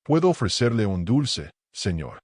Puedo ofrecerle un dulce, señor.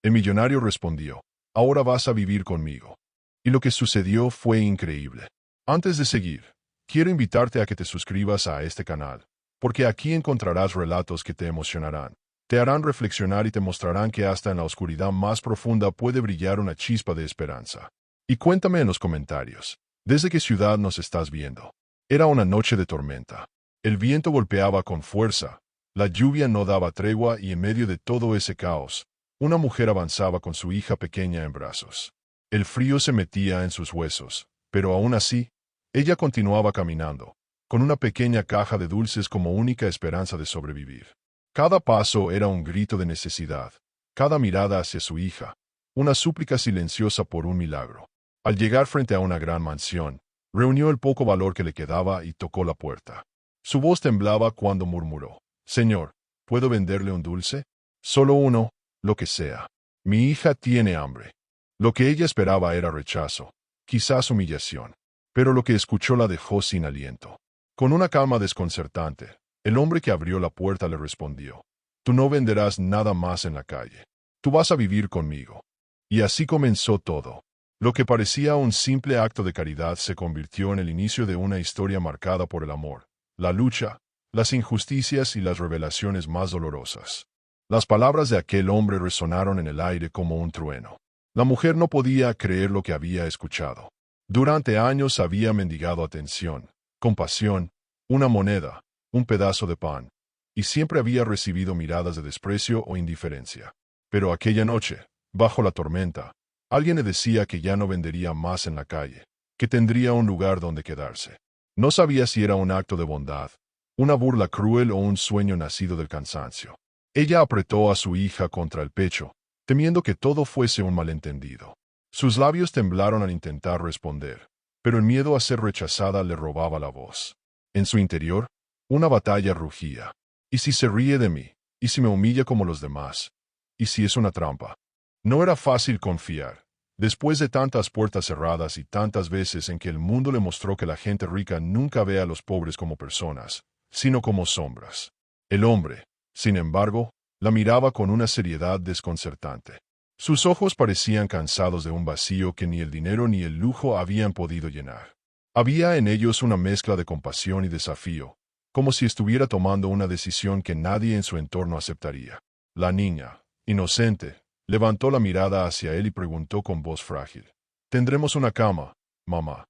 El millonario respondió, ahora vas a vivir conmigo. Y lo que sucedió fue increíble. Antes de seguir, quiero invitarte a que te suscribas a este canal, porque aquí encontrarás relatos que te emocionarán, te harán reflexionar y te mostrarán que hasta en la oscuridad más profunda puede brillar una chispa de esperanza. Y cuéntame en los comentarios, ¿desde qué ciudad nos estás viendo? Era una noche de tormenta. El viento golpeaba con fuerza, la lluvia no daba tregua y en medio de todo ese caos, una mujer avanzaba con su hija pequeña en brazos. El frío se metía en sus huesos, pero aún así, ella continuaba caminando, con una pequeña caja de dulces como única esperanza de sobrevivir. Cada paso era un grito de necesidad, cada mirada hacia su hija, una súplica silenciosa por un milagro. Al llegar frente a una gran mansión, reunió el poco valor que le quedaba y tocó la puerta. Su voz temblaba cuando murmuró, «Señor, ¿puedo venderle un dulce? Solo uno, lo que sea. Mi hija tiene hambre». Lo que ella esperaba era rechazo, quizás humillación, pero lo que escuchó la dejó sin aliento. Con una calma desconcertante, el hombre que abrió la puerta le respondió, «Tú no venderás nada más en la calle. Tú vas a vivir conmigo». Y así comenzó todo. Lo que parecía un simple acto de caridad se convirtió en el inicio de una historia marcada por el amor, la lucha, las injusticias y las revelaciones más dolorosas. Las palabras de aquel hombre resonaron en el aire como un trueno. La mujer no podía creer lo que había escuchado. Durante años había mendigado atención, compasión, una moneda, un pedazo de pan, y siempre había recibido miradas de desprecio o indiferencia. Pero aquella noche, bajo la tormenta, alguien le decía que ya no vendería más en la calle, que tendría un lugar donde quedarse. No sabía si era un acto de bondad, una burla cruel o un sueño nacido del cansancio. Ella apretó a su hija contra el pecho, temiendo que todo fuese un malentendido. Sus labios temblaron al intentar responder, pero el miedo a ser rechazada le robaba la voz. En su interior, una batalla rugía. ¿Y si se ríe de mí? ¿Y si me humilla como los demás? ¿Y si es una trampa? No era fácil confiar. Después de tantas puertas cerradas y tantas veces en que el mundo le mostró que la gente rica nunca ve a los pobres como personas, sino como sombras. El hombre, sin embargo, la miraba con una seriedad desconcertante. Sus ojos parecían cansados de un vacío que ni el dinero ni el lujo habían podido llenar. Había en ellos una mezcla de compasión y desafío, como si estuviera tomando una decisión que nadie en su entorno aceptaría. La niña, inocente, levantó la mirada hacia él y preguntó con voz frágil, «¿Tendremos una cama, mamá?»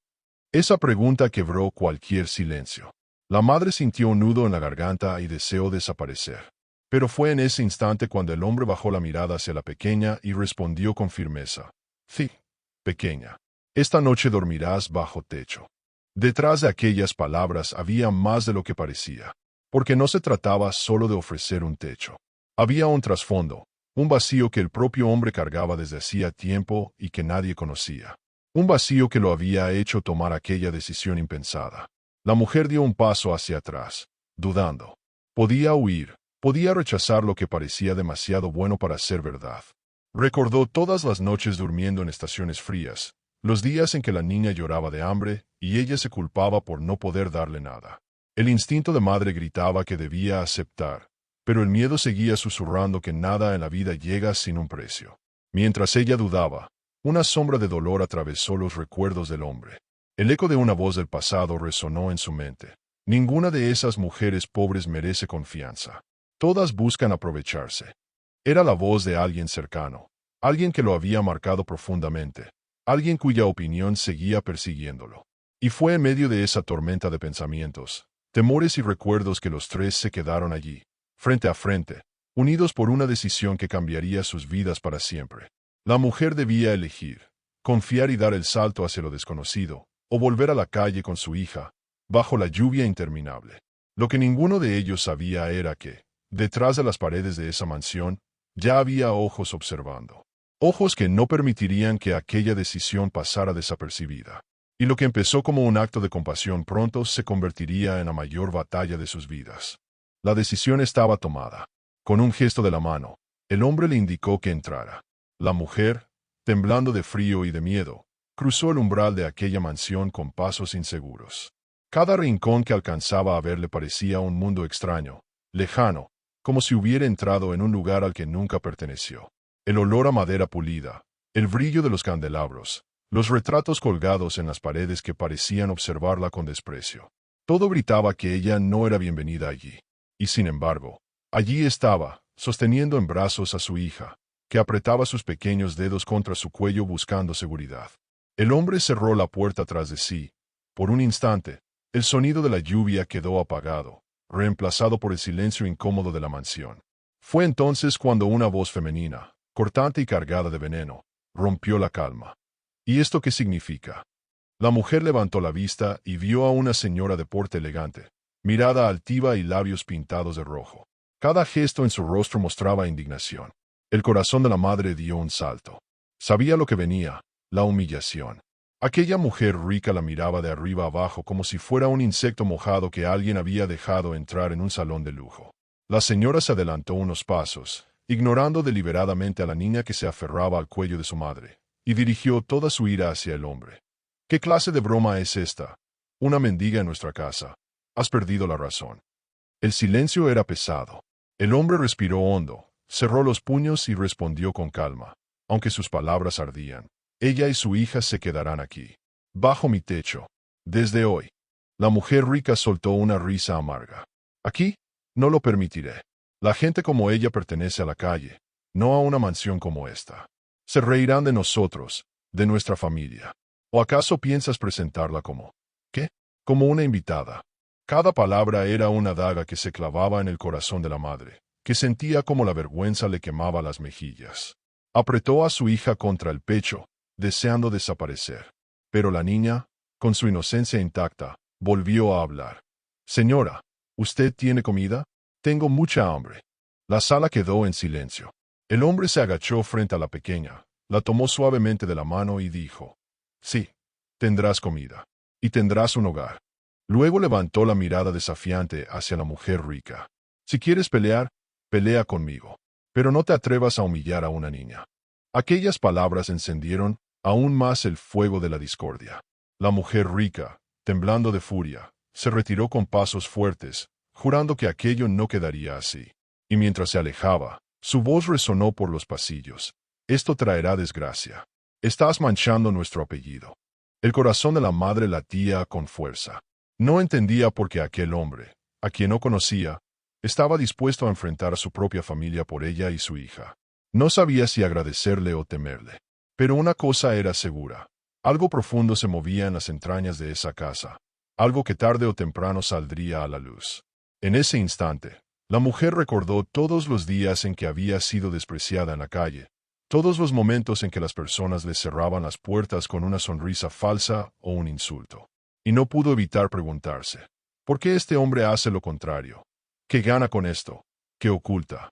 Esa pregunta quebró cualquier silencio. La madre sintió un nudo en la garganta y deseó desaparecer. Pero fue en ese instante cuando el hombre bajó la mirada hacia la pequeña y respondió con firmeza, «Sí, pequeña, esta noche dormirás bajo techo». Detrás de aquellas palabras había más de lo que parecía, porque no se trataba solo de ofrecer un techo. Había un trasfondo, un vacío que el propio hombre cargaba desde hacía tiempo y que nadie conocía. Un vacío que lo había hecho tomar aquella decisión impensada. La mujer dio un paso hacia atrás, dudando. Podía huir, podía rechazar lo que parecía demasiado bueno para ser verdad. Recordó todas las noches durmiendo en estaciones frías, los días en que la niña lloraba de hambre y ella se culpaba por no poder darle nada. El instinto de madre gritaba que debía aceptar, pero el miedo seguía susurrando que nada en la vida llega sin un precio. Mientras ella dudaba, una sombra de dolor atravesó los recuerdos del hombre. El eco de una voz del pasado resonó en su mente. Ninguna de esas mujeres pobres merece confianza. Todas buscan aprovecharse. Era la voz de alguien cercano, alguien que lo había marcado profundamente, alguien cuya opinión seguía persiguiéndolo. Y fue en medio de esa tormenta de pensamientos, temores y recuerdos que los tres se quedaron allí, frente a frente, unidos por una decisión que cambiaría sus vidas para siempre. La mujer debía elegir, confiar y dar el salto hacia lo desconocido, o volver a la calle con su hija, bajo la lluvia interminable. Lo que ninguno de ellos sabía era que, detrás de las paredes de esa mansión, ya había ojos observando. Ojos que no permitirían que aquella decisión pasara desapercibida. Y lo que empezó como un acto de compasión pronto se convertiría en la mayor batalla de sus vidas. La decisión estaba tomada. Con un gesto de la mano, el hombre le indicó que entrara. La mujer, temblando de frío y de miedo, cruzó el umbral de aquella mansión con pasos inseguros. Cada rincón que alcanzaba a ver le parecía un mundo extraño, lejano, como si hubiera entrado en un lugar al que nunca perteneció. El olor a madera pulida, el brillo de los candelabros, los retratos colgados en las paredes que parecían observarla con desprecio. Todo gritaba que ella no era bienvenida allí. Y sin embargo, allí estaba, sosteniendo en brazos a su hija, que apretaba sus pequeños dedos contra su cuello buscando seguridad. El hombre cerró la puerta tras de sí. Por un instante, el sonido de la lluvia quedó apagado, reemplazado por el silencio incómodo de la mansión. Fue entonces cuando una voz femenina, cortante y cargada de veneno, rompió la calma. ¿Y esto qué significa? La mujer levantó la vista y vio a una señora de porte elegante, mirada altiva y labios pintados de rojo. Cada gesto en su rostro mostraba indignación. El corazón de la madre dio un salto. Sabía lo que venía, la humillación. Aquella mujer rica la miraba de arriba abajo como si fuera un insecto mojado que alguien había dejado entrar en un salón de lujo. La señora se adelantó unos pasos, ignorando deliberadamente a la niña que se aferraba al cuello de su madre, y dirigió toda su ira hacia el hombre. ¿Qué clase de broma es esta? Una mendiga en nuestra casa. Has perdido la razón. El silencio era pesado. El hombre respiró hondo, cerró los puños y respondió con calma, aunque sus palabras ardían. Ella y su hija se quedarán aquí, bajo mi techo, desde hoy. La mujer rica soltó una risa amarga. Aquí, no lo permitiré. La gente como ella pertenece a la calle, no a una mansión como esta. Se reirán de nosotros, de nuestra familia. ¿O acaso piensas presentarla como, qué? Como una invitada? Cada palabra era una daga que se clavaba en el corazón de la madre, que sentía como la vergüenza le quemaba las mejillas. Apretó a su hija contra el pecho, deseando desaparecer. Pero la niña, con su inocencia intacta, volvió a hablar. Señora, ¿usted tiene comida? Tengo mucha hambre. La sala quedó en silencio. El hombre se agachó frente a la pequeña, la tomó suavemente de la mano y dijo, sí, tendrás comida. Y tendrás un hogar. Luego levantó la mirada desafiante hacia la mujer rica. Si quieres pelear, pelea conmigo. Pero no te atrevas a humillar a una niña. Aquellas palabras encendieron aún más el fuego de la discordia. La mujer rica, temblando de furia, se retiró con pasos fuertes, jurando que aquello no quedaría así. Y mientras se alejaba, su voz resonó por los pasillos. Esto traerá desgracia. Estás manchando nuestro apellido. El corazón de la madre latía con fuerza. No entendía por qué aquel hombre, a quien no conocía, estaba dispuesto a enfrentar a su propia familia por ella y su hija. No sabía si agradecerle o temerle. Pero una cosa era segura. Algo profundo se movía en las entrañas de esa casa. Algo que tarde o temprano saldría a la luz. En ese instante, la mujer recordó todos los días en que había sido despreciada en la calle, todos los momentos en que las personas le cerraban las puertas con una sonrisa falsa o un insulto. Y no pudo evitar preguntarse, ¿por qué este hombre hace lo contrario? ¿Qué gana con esto? ¿Qué oculta?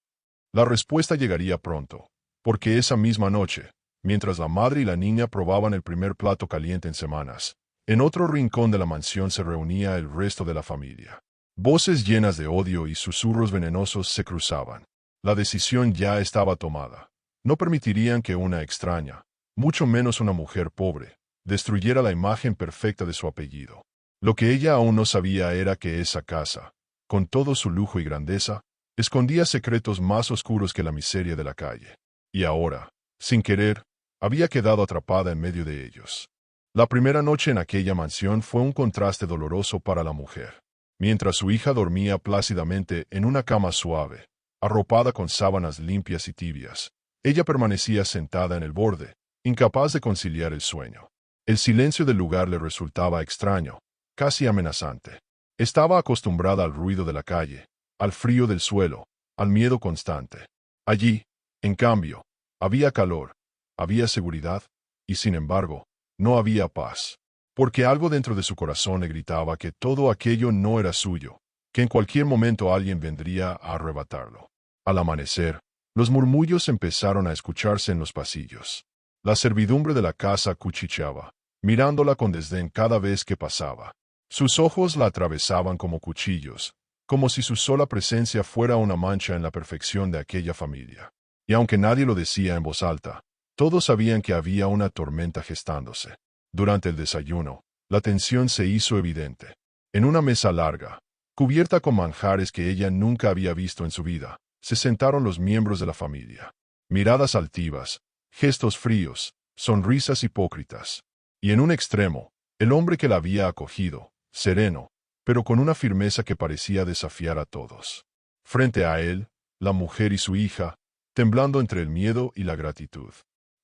La respuesta llegaría pronto, porque esa misma noche, mientras la madre y la niña probaban el primer plato caliente en semanas, en otro rincón de la mansión se reunía el resto de la familia. Voces llenas de odio y susurros venenosos se cruzaban. La decisión ya estaba tomada. No permitirían que una extraña, mucho menos una mujer pobre, destruyera la imagen perfecta de su apellido. Lo que ella aún no sabía era que esa casa, con todo su lujo y grandeza, escondía secretos más oscuros que la miseria de la calle. Y ahora, sin querer, había quedado atrapada en medio de ellos. La primera noche en aquella mansión fue un contraste doloroso para la mujer. Mientras su hija dormía plácidamente en una cama suave, arropada con sábanas limpias y tibias, ella permanecía sentada en el borde, incapaz de conciliar el sueño. El silencio del lugar le resultaba extraño, casi amenazante. Estaba acostumbrada al ruido de la calle, al frío del suelo, al miedo constante. Allí, en cambio, había calor, había seguridad, y sin embargo, no había paz. Porque algo dentro de su corazón le gritaba que todo aquello no era suyo, que en cualquier momento alguien vendría a arrebatarlo. Al amanecer, los murmullos empezaron a escucharse en los pasillos. La servidumbre de la casa cuchicheaba, mirándola con desdén cada vez que pasaba. Sus ojos la atravesaban como cuchillos, como si su sola presencia fuera una mancha en la perfección de aquella familia. Y aunque nadie lo decía en voz alta, todos sabían que había una tormenta gestándose. Durante el desayuno, la tensión se hizo evidente. En una mesa larga, cubierta con manjares que ella nunca había visto en su vida, se sentaron los miembros de la familia. Miradas altivas, gestos fríos, sonrisas hipócritas. Y en un extremo, el hombre que la había acogido, sereno, pero con una firmeza que parecía desafiar a todos. Frente a él, la mujer y su hija, temblando entre el miedo y la gratitud.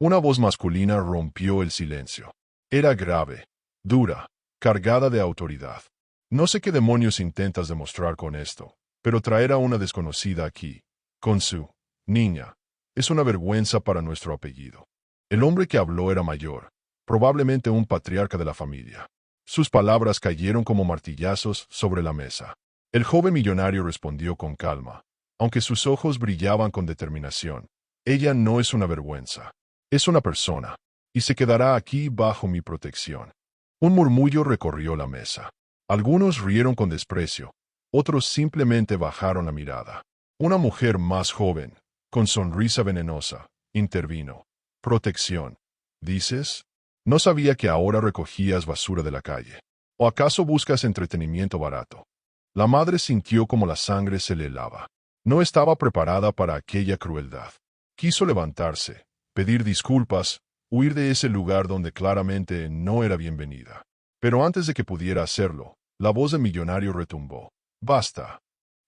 Una voz masculina rompió el silencio. Era grave, dura, cargada de autoridad. No sé qué demonios intentas demostrar con esto, pero traer a una desconocida aquí, con su niña, es una vergüenza para nuestro apellido. El hombre que habló era mayor, probablemente un patriarca de la familia. Sus palabras cayeron como martillazos sobre la mesa. El joven millonario respondió con calma, aunque sus ojos brillaban con determinación. Ella no es una vergüenza. Es una persona, y se quedará aquí bajo mi protección. Un murmullo recorrió la mesa. Algunos rieron con desprecio, otros simplemente bajaron la mirada. Una mujer más joven, con sonrisa venenosa, intervino. Protección, ¿dices? No sabía que ahora recogías basura de la calle. ¿O acaso buscas entretenimiento barato? La madre sintió como la sangre se le helaba. No estaba preparada para aquella crueldad. Quiso levantarse, pedir disculpas, huir de ese lugar donde claramente no era bienvenida. Pero antes de que pudiera hacerlo, la voz del millonario retumbó. «Basta».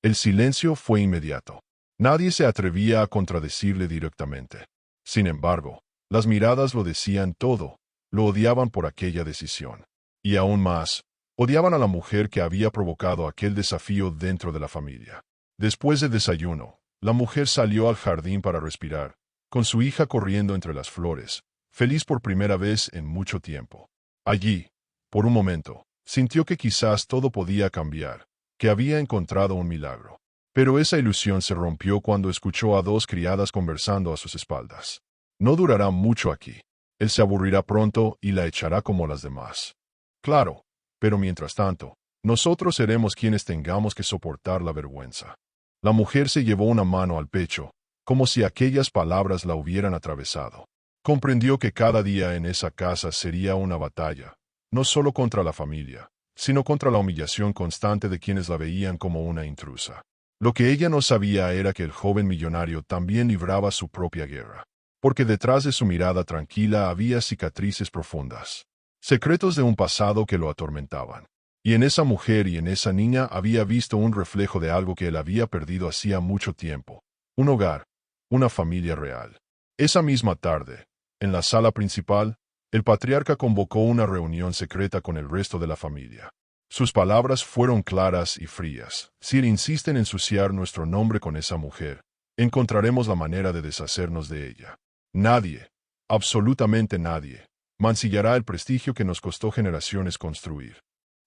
El silencio fue inmediato. Nadie se atrevía a contradecirle directamente. Sin embargo, las miradas lo decían todo. Lo odiaban por aquella decisión. Y aún más, odiaban a la mujer que había provocado aquel desafío dentro de la familia. Después del desayuno, la mujer salió al jardín para respirar, con su hija corriendo entre las flores, feliz por primera vez en mucho tiempo. Allí, por un momento, sintió que quizás todo podía cambiar, que había encontrado un milagro. Pero esa ilusión se rompió cuando escuchó a dos criadas conversando a sus espaldas. No durará mucho aquí. Él se aburrirá pronto y la echará como las demás. Claro, pero mientras tanto, nosotros seremos quienes tengamos que soportar la vergüenza. La mujer se llevó una mano al pecho, como si aquellas palabras la hubieran atravesado. Comprendió que cada día en esa casa sería una batalla, no solo contra la familia, sino contra la humillación constante de quienes la veían como una intrusa. Lo que ella no sabía era que el joven millonario también libraba su propia guerra, porque detrás de su mirada tranquila había cicatrices profundas, secretos de un pasado que lo atormentaban. Y en esa mujer y en esa niña había visto un reflejo de algo que él había perdido hacía mucho tiempo, un hogar, una familia real. Esa misma tarde, en la sala principal, el patriarca convocó una reunión secreta con el resto de la familia. Sus palabras fueron claras y frías. Si él insiste en ensuciar nuestro nombre con esa mujer, encontraremos la manera de deshacernos de ella. Nadie, absolutamente nadie, mancillará el prestigio que nos costó generaciones construir.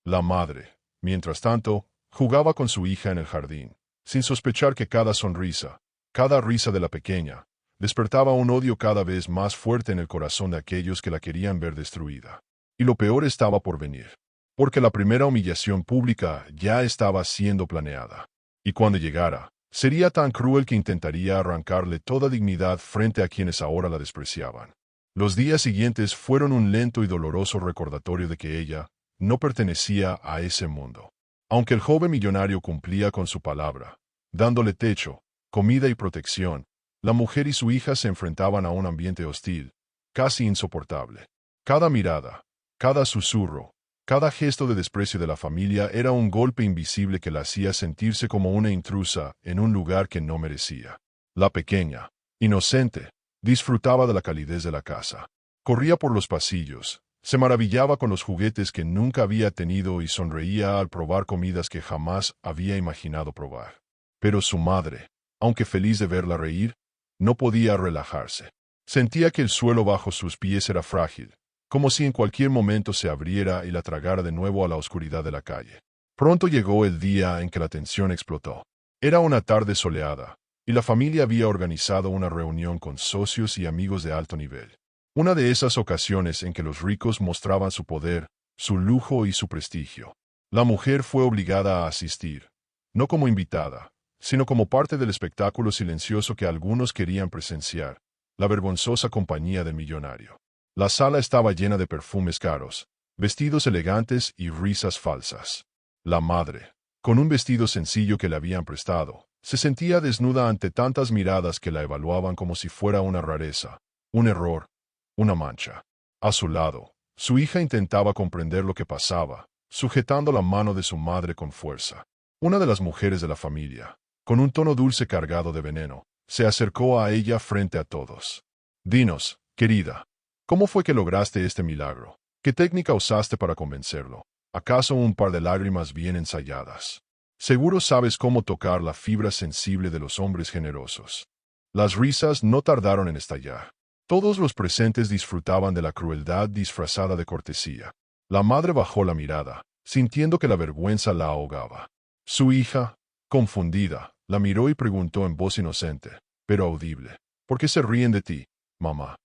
La madre, mientras tanto, jugaba con su hija en el jardín, sin sospechar que cada sonrisa, cada risa de la pequeña, despertaba un odio cada vez más fuerte en el corazón de aquellos que la querían ver destruida. Y lo peor estaba por venir, porque la primera humillación pública ya estaba siendo planeada. Y cuando llegara, sería tan cruel que intentaría arrancarle toda dignidad frente a quienes ahora la despreciaban. Los días siguientes fueron un lento y doloroso recordatorio de que ella no pertenecía a ese mundo. Aunque el joven millonario cumplía con su palabra, dándole techo, comida y protección, la mujer y su hija se enfrentaban a un ambiente hostil, casi insoportable. Cada mirada, cada susurro, cada gesto de desprecio de la familia era un golpe invisible que la hacía sentirse como una intrusa en un lugar que no merecía. La pequeña, inocente, disfrutaba de la calidez de la casa. Corría por los pasillos, se maravillaba con los juguetes que nunca había tenido y sonreía al probar comidas que jamás había imaginado probar. Pero su madre, aunque feliz de verla reír, no podía relajarse. Sentía que el suelo bajo sus pies era frágil, como si en cualquier momento se abriera y la tragara de nuevo a la oscuridad de la calle. Pronto llegó el día en que la tensión explotó. Era una tarde soleada, y la familia había organizado una reunión con socios y amigos de alto nivel. Una de esas ocasiones en que los ricos mostraban su poder, su lujo y su prestigio. La mujer fue obligada a asistir, no como invitada, sino como parte del espectáculo silencioso que algunos querían presenciar, la vergonzosa compañía del millonario. La sala estaba llena de perfumes caros, vestidos elegantes y risas falsas. La madre, con un vestido sencillo que le habían prestado, Se sentía desnuda ante tantas miradas que la evaluaban como si fuera una rareza, un error, una mancha. A su lado, su hija intentaba comprender lo que pasaba, sujetando la mano de su madre con fuerza. Una de las mujeres de la familia, con un tono dulce cargado de veneno, se acercó a ella frente a todos. Dinos, querida, ¿cómo fue que lograste este milagro? ¿Qué técnica usaste para convencerlo? ¿Acaso un par de lágrimas bien ensayadas? Seguro sabes cómo tocar la fibra sensible de los hombres generosos. Las risas no tardaron en estallar. Todos los presentes disfrutaban de la crueldad disfrazada de cortesía. La madre bajó la mirada, sintiendo que la vergüenza la ahogaba. Su hija, confundida, la miró y preguntó en voz inocente, pero audible, ¿por qué se ríen de ti, mamá?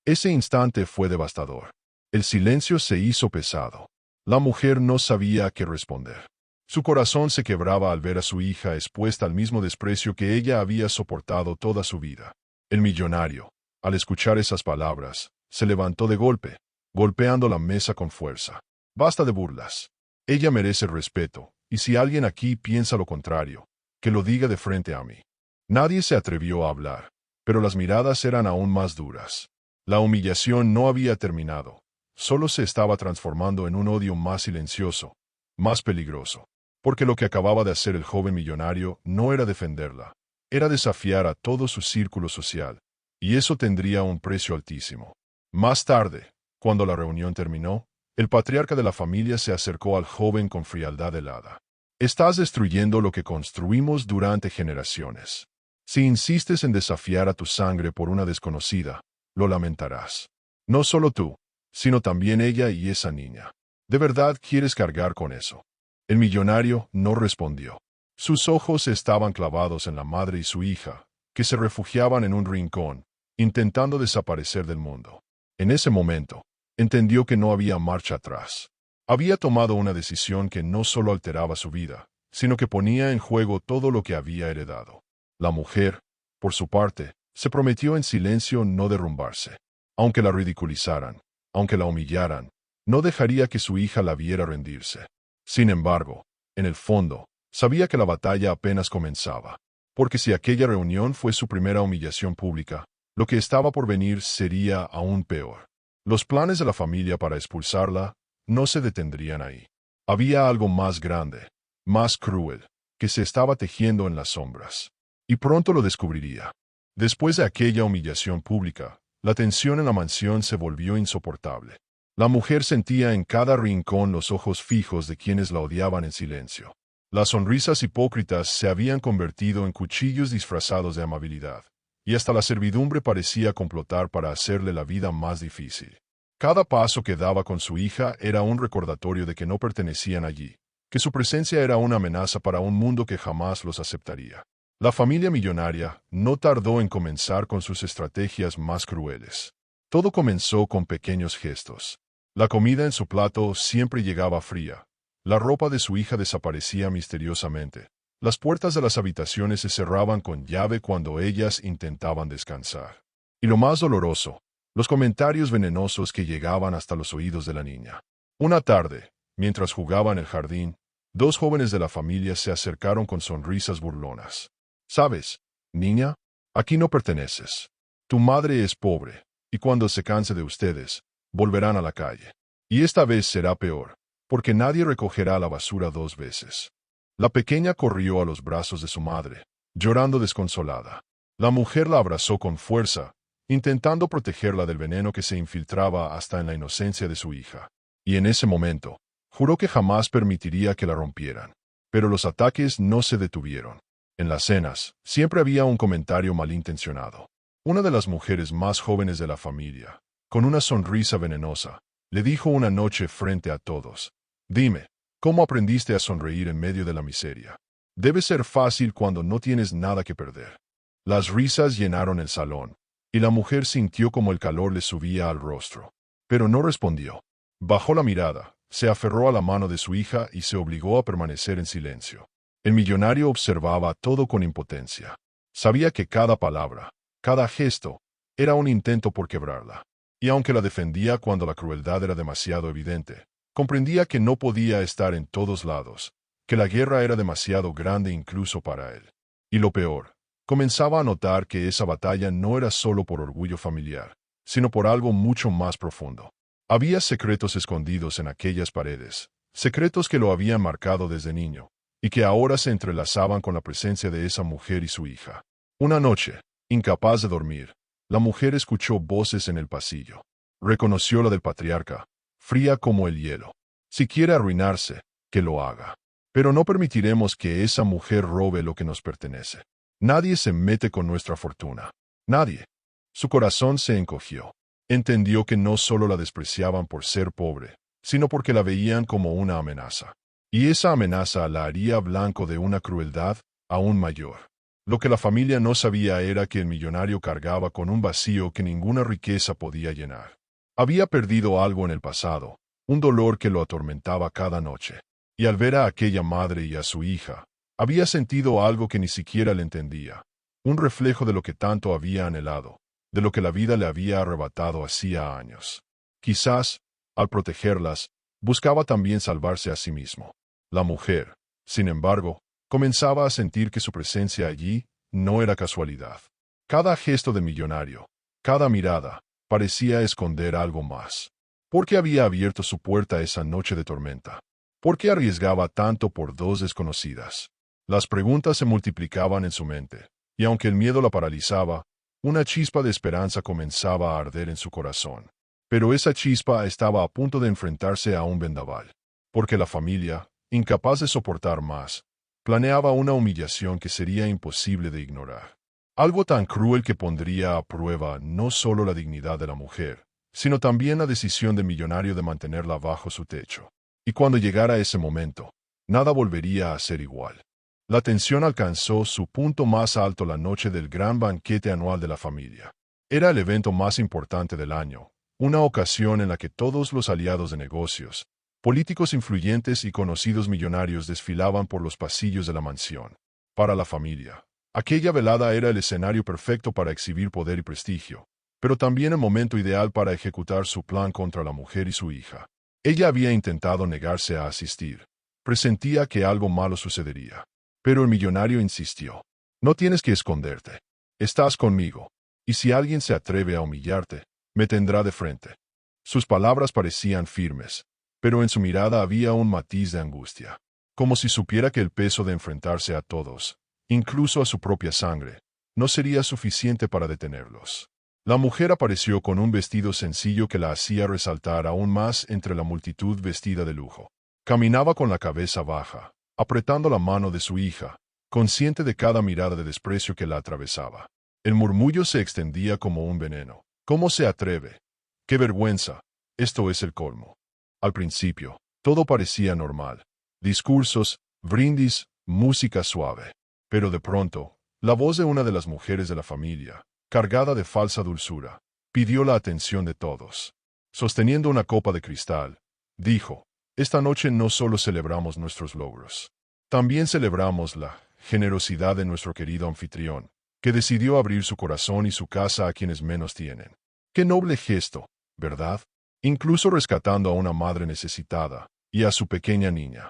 Ese instante fue devastador. El silencio se hizo pesado. La mujer no sabía qué responder. Su corazón se quebraba al ver a su hija expuesta al mismo desprecio que ella había soportado toda su vida. El millonario, al escuchar esas palabras, se levantó de golpe, golpeando la mesa con fuerza. Basta de burlas. Ella merece respeto, y si alguien aquí piensa lo contrario, que lo diga de frente a mí. Nadie se atrevió a hablar, pero las miradas eran aún más duras. La humillación no había terminado, solo se estaba transformando en un odio más silencioso, más peligroso. Porque lo que acababa de hacer el joven millonario no era defenderla, era desafiar a todo su círculo social, y eso tendría un precio altísimo. Más tarde, cuando la reunión terminó, el patriarca de la familia se acercó al joven con frialdad helada. Estás destruyendo lo que construimos durante generaciones. Si insistes en desafiar a tu sangre por una desconocida, lo lamentarás. No solo tú, sino también ella y esa niña. ¿De verdad quieres cargar con eso? El millonario no respondió. Sus ojos estaban clavados en la madre y su hija, que se refugiaban en un rincón, intentando desaparecer del mundo. En ese momento, entendió que no había marcha atrás. Había tomado una decisión que no solo alteraba su vida, sino que ponía en juego todo lo que había heredado. La mujer, por su parte, se prometió en silencio no derrumbarse. Aunque la ridiculizaran, aunque la humillaran, no dejaría que su hija la viera rendirse. Sin embargo, en el fondo, sabía que la batalla apenas comenzaba, porque si aquella reunión fue su primera humillación pública, lo que estaba por venir sería aún peor. Los planes de la familia para expulsarla no se detendrían ahí. Había algo más grande, más cruel, que se estaba tejiendo en las sombras. Y pronto lo descubriría. Después de aquella humillación pública, la tensión en la mansión se volvió insoportable. La mujer sentía en cada rincón los ojos fijos de quienes la odiaban en silencio. Las sonrisas hipócritas se habían convertido en cuchillos disfrazados de amabilidad, y hasta la servidumbre parecía complotar para hacerle la vida más difícil. Cada paso que daba con su hija era un recordatorio de que no pertenecían allí, que su presencia era una amenaza para un mundo que jamás los aceptaría. La familia millonaria no tardó en comenzar con sus estrategias más crueles. Todo comenzó con pequeños gestos. La comida en su plato siempre llegaba fría. La ropa de su hija desaparecía misteriosamente. Las puertas de las habitaciones se cerraban con llave cuando ellas intentaban descansar. Y lo más doloroso, los comentarios venenosos que llegaban hasta los oídos de la niña. Una tarde, mientras jugaba en el jardín, dos jóvenes de la familia se acercaron con sonrisas burlonas. ¿Sabes, niña? Aquí no perteneces. Tu madre es pobre, y cuando se canse de ustedes, volverán a la calle. Y esta vez será peor, porque nadie recogerá la basura dos veces. La pequeña corrió a los brazos de su madre, llorando desconsolada. La mujer la abrazó con fuerza, intentando protegerla del veneno que se infiltraba hasta en la inocencia de su hija. Y en ese momento, juró que jamás permitiría que la rompieran. Pero los ataques no se detuvieron. En las cenas, siempre había un comentario malintencionado. Una de las mujeres más jóvenes de la familia, con una sonrisa venenosa, le dijo una noche frente a todos: «Dime, ¿cómo aprendiste a sonreír en medio de la miseria? Debe ser fácil cuando no tienes nada que perder». Las risas llenaron el salón, y la mujer sintió como el calor le subía al rostro. Pero no respondió. Bajó la mirada, se aferró a la mano de su hija y se obligó a permanecer en silencio. El millonario observaba todo con impotencia. Sabía que cada palabra, cada gesto, era un intento por quebrarla. Y aunque la defendía cuando la crueldad era demasiado evidente, comprendía que no podía estar en todos lados, que la guerra era demasiado grande incluso para él. Y lo peor, comenzaba a notar que esa batalla no era solo por orgullo familiar, sino por algo mucho más profundo. Había secretos escondidos en aquellas paredes, secretos que lo habían marcado desde niño, y que ahora se entrelazaban con la presencia de esa mujer y su hija. Una noche, incapaz de dormir, la mujer escuchó voces en el pasillo. Reconoció la del patriarca, fría como el hielo. Si quiere arruinarse, que lo haga. Pero no permitiremos que esa mujer robe lo que nos pertenece. Nadie se mete con nuestra fortuna. Nadie. Su corazón se encogió. Entendió que no solo la despreciaban por ser pobre, sino porque la veían como una amenaza. Y esa amenaza la haría blanco de una crueldad aún mayor. Lo que la familia no sabía era que el millonario cargaba con un vacío que ninguna riqueza podía llenar. Había perdido algo en el pasado, un dolor que lo atormentaba cada noche. Y al ver a aquella madre y a su hija, había sentido algo que ni siquiera le entendía, un reflejo de lo que tanto había anhelado, de lo que la vida le había arrebatado hacía años. Quizás, al protegerlas, buscaba también salvarse a sí mismo. La mujer, sin embargo, comenzaba a sentir que su presencia allí no era casualidad. Cada gesto del millonario, cada mirada, parecía esconder algo más. ¿Por qué había abierto su puerta esa noche de tormenta? ¿Por qué arriesgaba tanto por dos desconocidas? Las preguntas se multiplicaban en su mente, y aunque el miedo la paralizaba, una chispa de esperanza comenzaba a arder en su corazón. Pero esa chispa estaba a punto de enfrentarse a un vendaval, porque la familia, incapaz de soportar más, planeaba una humillación que sería imposible de ignorar. Algo tan cruel que pondría a prueba no solo la dignidad de la mujer, sino también la decisión del millonario de mantenerla bajo su techo. Y cuando llegara ese momento, nada volvería a ser igual. La tensión alcanzó su punto más alto la noche del gran banquete anual de la familia. Era el evento más importante del año, una ocasión en la que todos los aliados de negocios, políticos influyentes y conocidos millonarios desfilaban por los pasillos de la mansión. Para la familia, aquella velada era el escenario perfecto para exhibir poder y prestigio, pero también el momento ideal para ejecutar su plan contra la mujer y su hija. Ella había intentado negarse a asistir. Presentía que algo malo sucedería. Pero el millonario insistió. No tienes que esconderte. Estás conmigo. Y si alguien se atreve a humillarte, me tendrá de frente. Sus palabras parecían firmes, pero en su mirada había un matiz de angustia. Como si supiera que el peso de enfrentarse a todos, incluso a su propia sangre, no sería suficiente para detenerlos. La mujer apareció con un vestido sencillo que la hacía resaltar aún más entre la multitud vestida de lujo. Caminaba con la cabeza baja, apretando la mano de su hija, consciente de cada mirada de desprecio que la atravesaba. El murmullo se extendía como un veneno. ¿Cómo se atreve? ¡Qué vergüenza! Esto es el colmo. Al principio, todo parecía normal. Discursos, brindis, música suave. Pero de pronto, la voz de una de las mujeres de la familia, cargada de falsa dulzura, pidió la atención de todos. Sosteniendo una copa de cristal, dijo, esta noche no solo celebramos nuestros logros, también celebramos la generosidad de nuestro querido anfitrión, que decidió abrir su corazón y su casa a quienes menos tienen. Qué noble gesto, ¿verdad? Incluso rescatando a una madre necesitada y a su pequeña niña.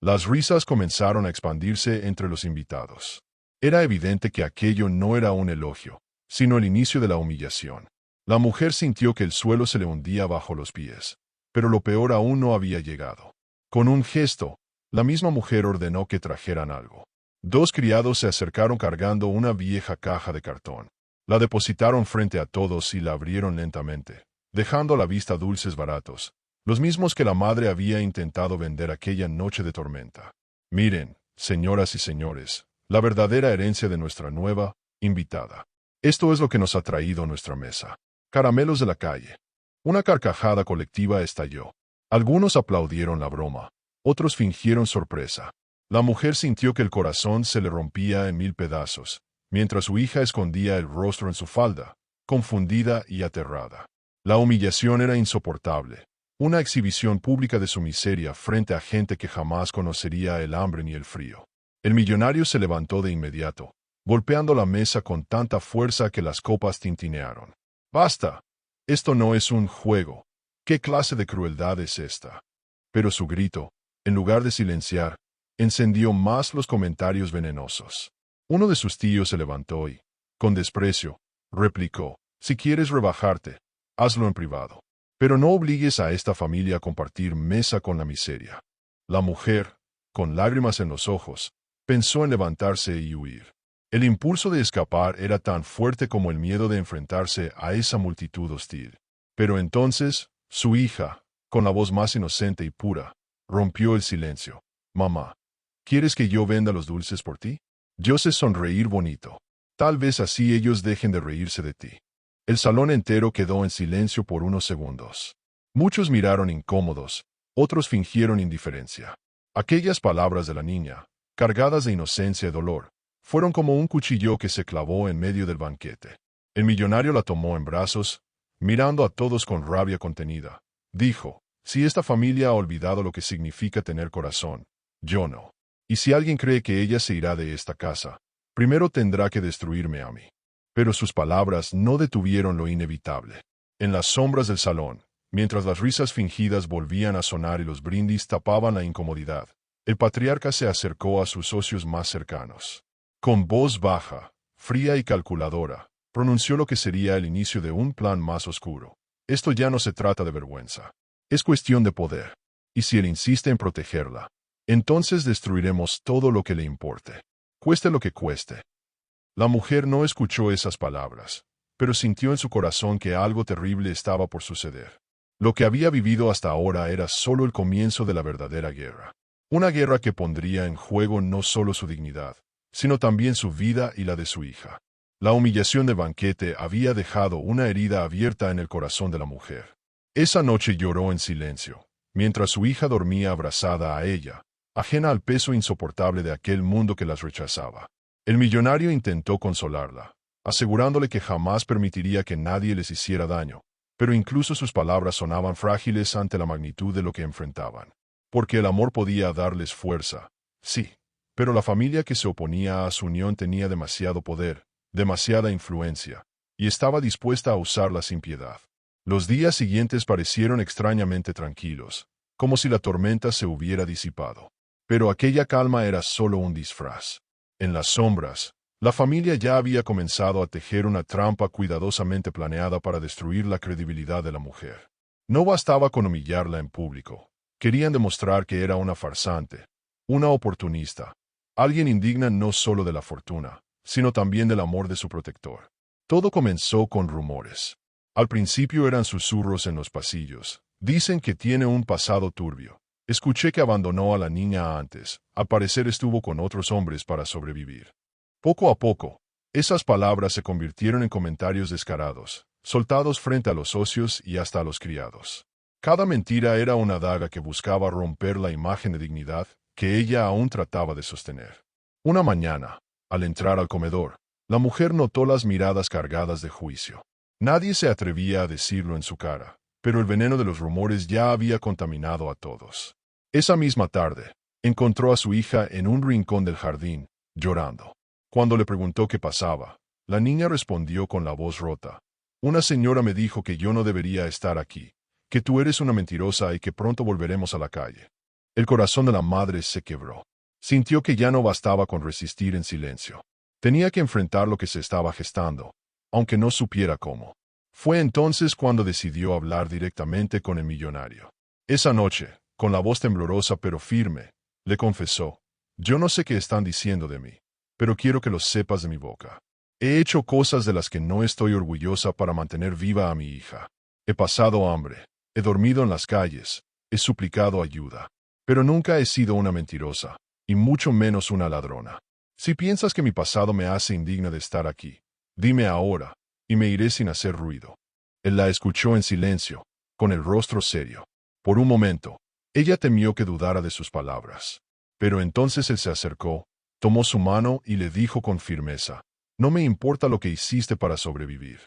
Las risas comenzaron a expandirse entre los invitados. Era evidente que aquello no era un elogio, sino el inicio de la humillación. La mujer sintió que el suelo se le hundía bajo los pies. Pero lo peor aún no había llegado. Con un gesto, la misma mujer ordenó que trajeran algo. Dos criados se acercaron cargando una vieja caja de cartón. La depositaron frente a todos y la abrieron lentamente, dejando a la vista dulces baratos, los mismos que la madre había intentado vender aquella noche de tormenta. Miren, señoras y señores, la verdadera herencia de nuestra nueva invitada. Esto es lo que nos ha traído a nuestra mesa. Caramelos de la calle. Una carcajada colectiva estalló. Algunos aplaudieron la broma, otros fingieron sorpresa. La mujer sintió que el corazón se le rompía en mil pedazos, mientras su hija escondía el rostro en su falda, confundida y aterrada. La humillación era insoportable, una exhibición pública de su miseria frente a gente que jamás conocería el hambre ni el frío. El millonario se levantó de inmediato, golpeando la mesa con tanta fuerza que las copas tintinearon. ¡Basta! Esto no es un juego. ¿Qué clase de crueldad es esta? Pero su grito, en lugar de silenciar, encendió más los comentarios venenosos. Uno de sus tíos se levantó y, con desprecio, replicó, si quieres rebajarte, hazlo en privado. Pero no obligues a esta familia a compartir mesa con la miseria. La mujer, con lágrimas en los ojos, pensó en levantarse y huir. El impulso de escapar era tan fuerte como el miedo de enfrentarse a esa multitud hostil. Pero entonces, su hija, con la voz más inocente y pura, rompió el silencio. Mamá, ¿quieres que yo venda los dulces por ti? Yo sé sonreír bonito. Tal vez así ellos dejen de reírse de ti. El salón entero quedó en silencio por unos segundos. Muchos miraron incómodos, otros fingieron indiferencia. Aquellas palabras de la niña, cargadas de inocencia y dolor, fueron como un cuchillo que se clavó en medio del banquete. El millonario la tomó en brazos, mirando a todos con rabia contenida. Dijo, si esta familia ha olvidado lo que significa tener corazón, yo no. Y si alguien cree que ella se irá de esta casa, primero tendrá que destruirme a mí. Pero sus palabras no detuvieron lo inevitable. En las sombras del salón, mientras las risas fingidas volvían a sonar y los brindis tapaban la incomodidad, el patriarca se acercó a sus socios más cercanos. Con voz baja, fría y calculadora, pronunció lo que sería el inicio de un plan más oscuro. Esto ya no se trata de vergüenza. Es cuestión de poder. Y si él insiste en protegerla, entonces destruiremos todo lo que le importe, cueste lo que cueste. La mujer no escuchó esas palabras, pero sintió en su corazón que algo terrible estaba por suceder. Lo que había vivido hasta ahora era solo el comienzo de la verdadera guerra. Una guerra que pondría en juego no solo su dignidad, sino también su vida y la de su hija. La humillación del banquete había dejado una herida abierta en el corazón de la mujer. Esa noche lloró en silencio, mientras su hija dormía abrazada a ella, ajena al peso insoportable de aquel mundo que las rechazaba. El millonario intentó consolarla, asegurándole que jamás permitiría que nadie les hiciera daño, pero incluso sus palabras sonaban frágiles ante la magnitud de lo que enfrentaban. Porque el amor podía darles fuerza, sí, pero la familia que se oponía a su unión tenía demasiado poder, demasiada influencia, y estaba dispuesta a usarla sin piedad. Los días siguientes parecieron extrañamente tranquilos, como si la tormenta se hubiera disipado. Pero aquella calma era solo un disfraz. En las sombras, la familia ya había comenzado a tejer una trampa cuidadosamente planeada para destruir la credibilidad de la mujer. No bastaba con humillarla en público. Querían demostrar que era una farsante, una oportunista, alguien indigna no solo de la fortuna, sino también del amor de su protector. Todo comenzó con rumores. Al principio eran susurros en los pasillos. Dicen que tiene un pasado turbio. Escuché que abandonó a la niña antes. Al parecer estuvo con otros hombres para sobrevivir. Poco a poco, esas palabras se convirtieron en comentarios descarados, soltados frente a los socios y hasta a los criados. Cada mentira era una daga que buscaba romper la imagen de dignidad que ella aún trataba de sostener. Una mañana, al entrar al comedor, la mujer notó las miradas cargadas de juicio. Nadie se atrevía a decirlo en su cara, pero el veneno de los rumores ya había contaminado a todos. Esa misma tarde, encontró a su hija en un rincón del jardín, llorando. Cuando le preguntó qué pasaba, la niña respondió con la voz rota. Una señora me dijo que yo no debería estar aquí, que tú eres una mentirosa y que pronto volveremos a la calle. El corazón de la madre se quebró. Sintió que ya no bastaba con resistir en silencio. Tenía que enfrentar lo que se estaba gestando, aunque no supiera cómo. Fue entonces cuando decidió hablar directamente con el millonario. Esa noche, con la voz temblorosa pero firme, le confesó, yo no sé qué están diciendo de mí, pero quiero que lo sepas de mi boca. He hecho cosas de las que no estoy orgullosa para mantener viva a mi hija. He pasado hambre, he dormido en las calles, he suplicado ayuda, pero nunca he sido una mentirosa, y mucho menos una ladrona. Si piensas que mi pasado me hace indigna de estar aquí, dime ahora, y me iré sin hacer ruido. Él la escuchó en silencio, con el rostro serio. Por un momento, ella temió que dudara de sus palabras. Pero entonces él se acercó, tomó su mano y le dijo con firmeza, no me importa lo que hiciste para sobrevivir.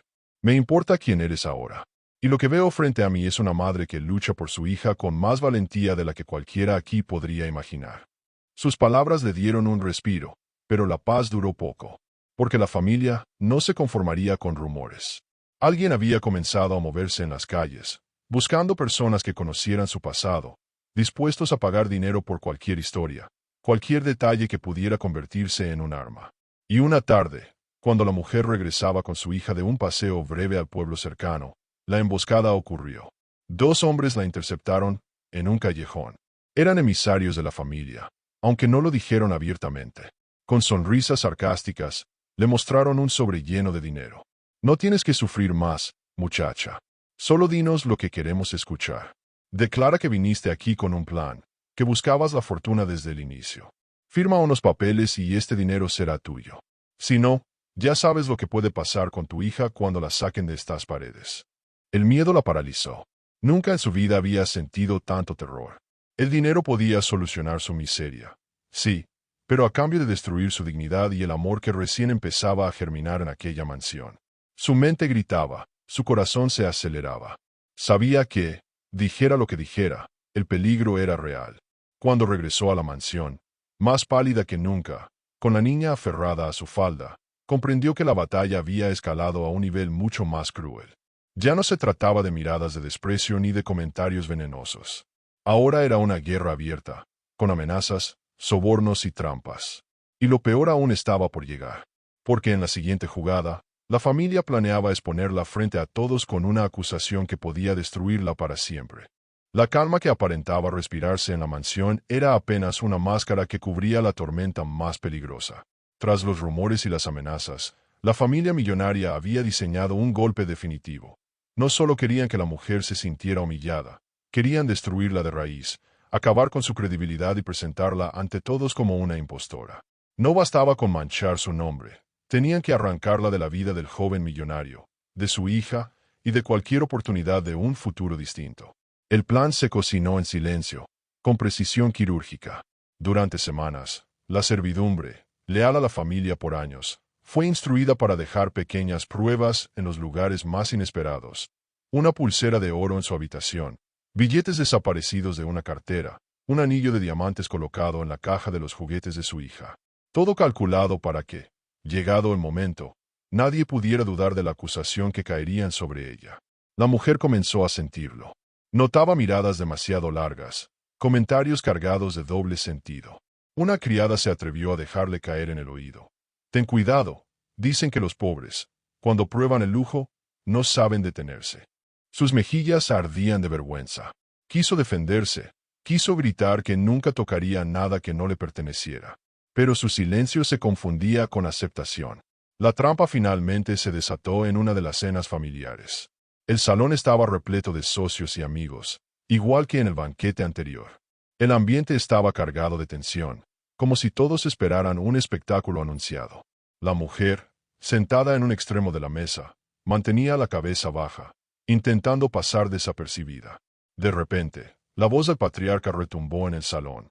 Me importa quién eres ahora. Y lo que veo frente a mí es una madre que lucha por su hija con más valentía de la que cualquiera aquí podría imaginar. Sus palabras le dieron un respiro, pero la paz duró poco, porque la familia no se conformaría con rumores. Alguien había comenzado a moverse en las calles, buscando personas que conocieran su pasado, dispuestos a pagar dinero por cualquier historia, cualquier detalle que pudiera convertirse en un arma. Y una tarde, cuando la mujer regresaba con su hija de un paseo breve al pueblo cercano, la emboscada ocurrió. Dos hombres la interceptaron en un callejón. Eran emisarios de la familia, aunque no lo dijeron abiertamente. Con sonrisas sarcásticas, le mostraron un sobre lleno de dinero. No tienes que sufrir más, muchacha. Solo dinos lo que queremos escuchar. Declara que viniste aquí con un plan, que buscabas la fortuna desde el inicio. Firma unos papeles y este dinero será tuyo. Si no, ya sabes lo que puede pasar con tu hija cuando la saquen de estas paredes. El miedo la paralizó. Nunca en su vida había sentido tanto terror. El dinero podía solucionar su miseria. Sí, pero a cambio de destruir su dignidad y el amor que recién empezaba a germinar en aquella mansión. Su mente gritaba, su corazón se aceleraba. Sabía que, dijera lo que dijera, el peligro era real. Cuando regresó a la mansión, más pálida que nunca, con la niña aferrada a su falda, comprendió que la batalla había escalado a un nivel mucho más cruel. Ya no se trataba de miradas de desprecio ni de comentarios venenosos. Ahora era una guerra abierta, con amenazas, sobornos y trampas. Y lo peor aún estaba por llegar. Porque en la siguiente jugada, la familia planeaba exponerla frente a todos con una acusación que podía destruirla para siempre. La calma que aparentaba respirarse en la mansión era apenas una máscara que cubría la tormenta más peligrosa. Tras los rumores y las amenazas, la familia millonaria había diseñado un golpe definitivo. No solo querían que la mujer se sintiera humillada, querían destruirla de raíz, acabar con su credibilidad y presentarla ante todos como una impostora. No bastaba con manchar su nombre, tenían que arrancarla de la vida del joven millonario, de su hija y de cualquier oportunidad de un futuro distinto. El plan se cocinó en silencio, con precisión quirúrgica. Durante semanas, la servidumbre, leal a la familia por años, fue instruida para dejar pequeñas pruebas en los lugares más inesperados. Una pulsera de oro en su habitación, billetes desaparecidos de una cartera, un anillo de diamantes colocado en la caja de los juguetes de su hija. Todo calculado para que, llegado el momento, nadie pudiera dudar de la acusación que caerían sobre ella. La mujer comenzó a sentirlo. Notaba miradas demasiado largas, comentarios cargados de doble sentido. Una criada se atrevió a dejarle caer en el oído. Ten cuidado, dicen que los pobres, cuando prueban el lujo, no saben detenerse. Sus mejillas ardían de vergüenza. Quiso defenderse, quiso gritar que nunca tocaría nada que no le perteneciera. Pero su silencio se confundía con aceptación. La trampa finalmente se desató en una de las cenas familiares. El salón estaba repleto de socios y amigos, igual que en el banquete anterior. El ambiente estaba cargado de tensión, como si todos esperaran un espectáculo anunciado. La mujer, sentada en un extremo de la mesa, mantenía la cabeza baja, intentando pasar desapercibida. De repente, la voz del patriarca retumbó en el salón.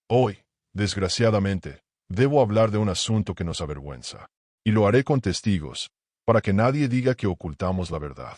Hoy, desgraciadamente, debo hablar de un asunto que nos avergüenza. Y lo haré con testigos, para que nadie diga que ocultamos la verdad.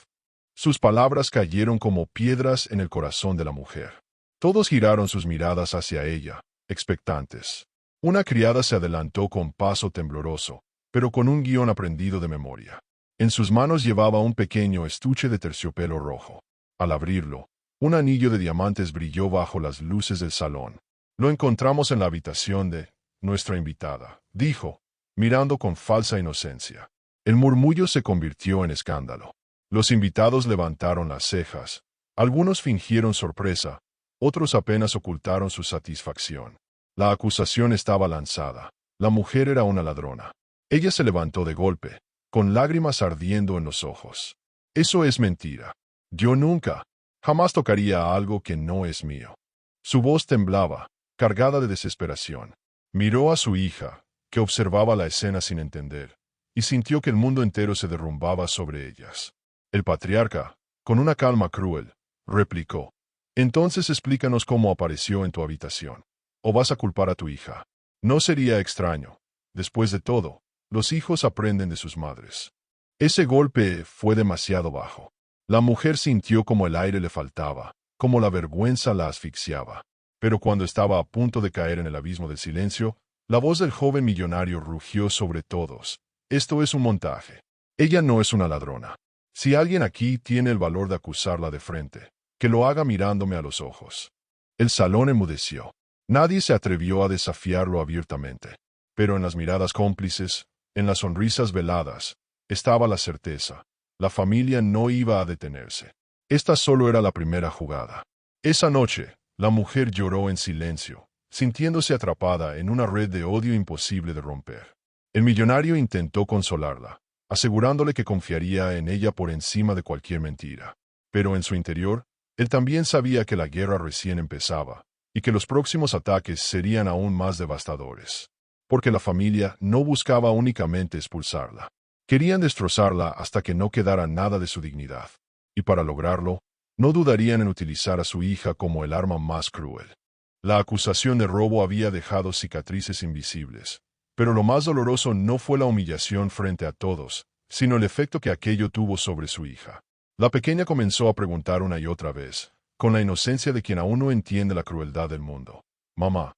Sus palabras cayeron como piedras en el corazón de la mujer. Todos giraron sus miradas hacia ella, expectantes. Una criada se adelantó con paso tembloroso, pero con un guión aprendido de memoria. En sus manos llevaba un pequeño estuche de terciopelo rojo. Al abrirlo, un anillo de diamantes brilló bajo las luces del salón. Lo encontramos en la habitación de nuestra invitada, dijo, mirando con falsa inocencia. El murmullo se convirtió en escándalo. Los invitados levantaron las cejas. Algunos fingieron sorpresa, otros apenas ocultaron su satisfacción. La acusación estaba lanzada. La mujer era una ladrona. Ella se levantó de golpe, con lágrimas ardiendo en los ojos. Eso es mentira. Yo nunca, jamás tocaría algo que no es mío. Su voz temblaba, cargada de desesperación. Miró a su hija, que observaba la escena sin entender, y sintió que el mundo entero se derrumbaba sobre ellas. El patriarca, con una calma cruel, replicó, «Entonces explícanos cómo apareció en tu habitación. ¿O vas a culpar a tu hija? No sería extraño. Después de todo, los hijos aprenden de sus madres». Ese golpe fue demasiado bajo. La mujer sintió como el aire le faltaba, como la vergüenza la asfixiaba. Pero cuando estaba a punto de caer en el abismo del silencio, la voz del joven millonario rugió sobre todos. «Esto es un montaje. Ella no es una ladrona. Si alguien aquí tiene el valor de acusarla de frente, que lo haga mirándome a los ojos». El salón enmudeció. Nadie se atrevió a desafiarlo abiertamente. Pero en las miradas cómplices, En las sonrisas veladas estaba la certeza. La familia no iba a detenerse. Esta solo era la primera jugada. Esa noche, la mujer lloró en silencio, sintiéndose atrapada en una red de odio imposible de romper. El millonario intentó consolarla, asegurándole que confiaría en ella por encima de cualquier mentira. Pero en su interior, él también sabía que la guerra recién empezaba, y que los próximos ataques serían aún más devastadores. Porque la familia no buscaba únicamente expulsarla. Querían destrozarla hasta que no quedara nada de su dignidad. Y para lograrlo, no dudarían en utilizar a su hija como el arma más cruel. La acusación de robo había dejado cicatrices invisibles, pero lo más doloroso no fue la humillación frente a todos, sino el efecto que aquello tuvo sobre su hija. La pequeña comenzó a preguntar una y otra vez, con la inocencia de quien aún no entiende la crueldad del mundo. «Mamá,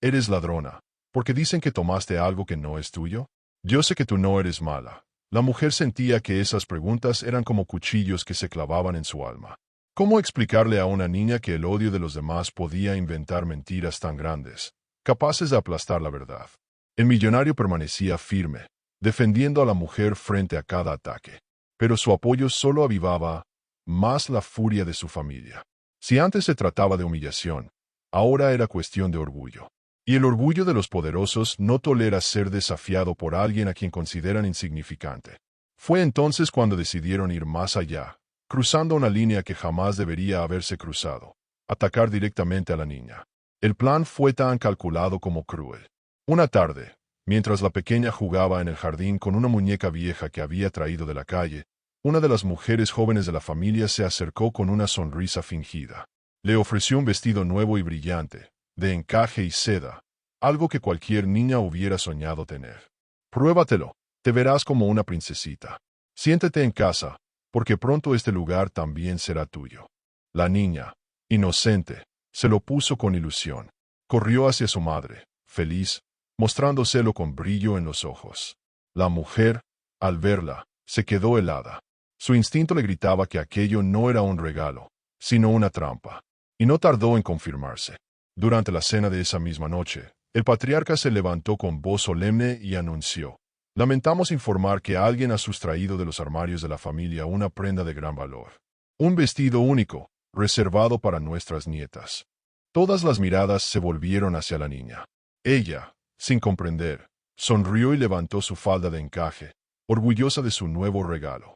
eres ladrona, porque dicen que tomaste algo que no es tuyo. Yo sé que tú no eres mala». La mujer sentía que esas preguntas eran como cuchillos que se clavaban en su alma. ¿Cómo explicarle a una niña que el odio de los demás podía inventar mentiras tan grandes, capaces de aplastar la verdad? El millonario permanecía firme, defendiendo a la mujer frente a cada ataque. Pero su apoyo solo avivaba más la furia de su familia. Si antes se trataba de humillación, ahora era cuestión de orgullo. Y el orgullo de los poderosos no tolera ser desafiado por alguien a quien consideran insignificante. Fue entonces cuando decidieron ir más allá, cruzando una línea que jamás debería haberse cruzado: atacar directamente a la niña. El plan fue tan calculado como cruel. Una tarde, mientras la pequeña jugaba en el jardín con una muñeca vieja que había traído de la calle, una de las mujeres jóvenes de la familia se acercó con una sonrisa fingida. Le ofreció un vestido nuevo y brillante, de encaje y seda, algo que cualquier niña hubiera soñado tener. «Pruébatelo, te verás como una princesita. Siéntete en casa, porque pronto este lugar también será tuyo». La niña, inocente, se lo puso con ilusión. Corrió hacia su madre, feliz, mostrándoselo con brillo en los ojos. La mujer, al verla, se quedó helada. Su instinto le gritaba que aquello no era un regalo, sino una trampa. Y no tardó en confirmarse. Durante la cena de esa misma noche, el patriarca se levantó con voz solemne y anunció: «Lamentamos informar que alguien ha sustraído de los armarios de la familia una prenda de gran valor. Un vestido único, reservado para nuestras nietas». Todas las miradas se volvieron hacia la niña. Ella, sin comprender, sonrió y levantó su falda de encaje, orgullosa de su nuevo regalo.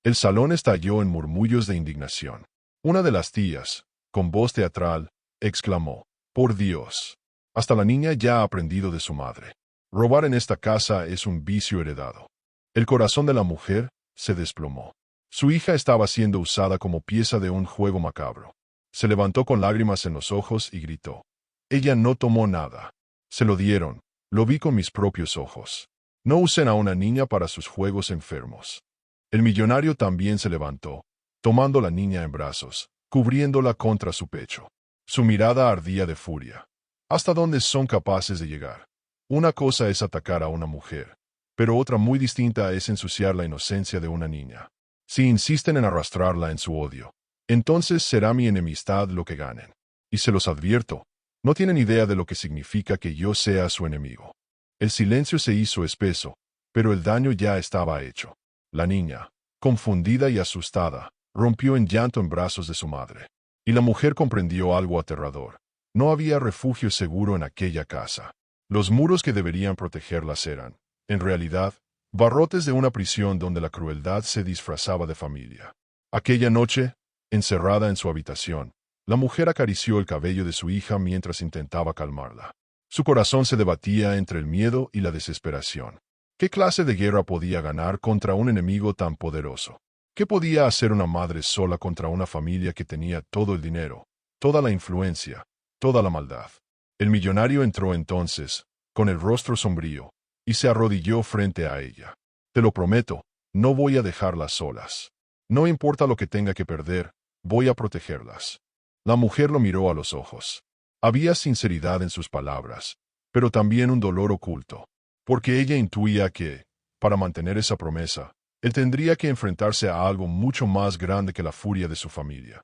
El salón estalló en murmullos de indignación. Una de las tías, con voz teatral, exclamó: «Por Dios, hasta la niña ya ha aprendido de su madre. Robar en esta casa es un vicio heredado». El corazón de la mujer se desplomó. Su hija estaba siendo usada como pieza de un juego macabro. Se levantó con lágrimas en los ojos y gritó: «Ella no tomó nada. Se lo dieron, lo vi con mis propios ojos. No usen a una niña para sus juegos enfermos». El millonario también se levantó, tomando a la niña en brazos, cubriéndola contra su pecho. Su mirada ardía de furia. ¿Hasta dónde son capaces de llegar? Una cosa es atacar a una mujer, pero otra muy distinta es ensuciar la inocencia de una niña. Si insisten en arrastrarla en su odio, entonces será mi enemistad lo que ganen. Y se los advierto, no tienen idea de lo que significa que yo sea su enemigo. El silencio se hizo espeso, pero el daño ya estaba hecho. La niña, confundida y asustada, rompió en llanto en brazos de su madre. Y la mujer comprendió algo aterrador. No había refugio seguro en aquella casa. Los muros que deberían protegerlas eran, en realidad, barrotes de una prisión donde la crueldad se disfrazaba de familia. Aquella noche, encerrada en su habitación, la mujer acarició el cabello de su hija mientras intentaba calmarla. Su corazón se debatía entre el miedo y la desesperación. ¿Qué clase de guerra podía ganar contra un enemigo tan poderoso? ¿Qué podía hacer una madre sola contra una familia que tenía todo el dinero, toda la influencia, toda la maldad? El millonario entró entonces, con el rostro sombrío, y se arrodilló frente a ella. «Te lo prometo, no voy a dejarlas solas. No importa lo que tenga que perder, voy a protegerlas». La mujer lo miró a los ojos. Había sinceridad en sus palabras, pero también un dolor oculto, porque ella intuía que, para mantener esa promesa, él tendría que enfrentarse a algo mucho más grande que la furia de su familia,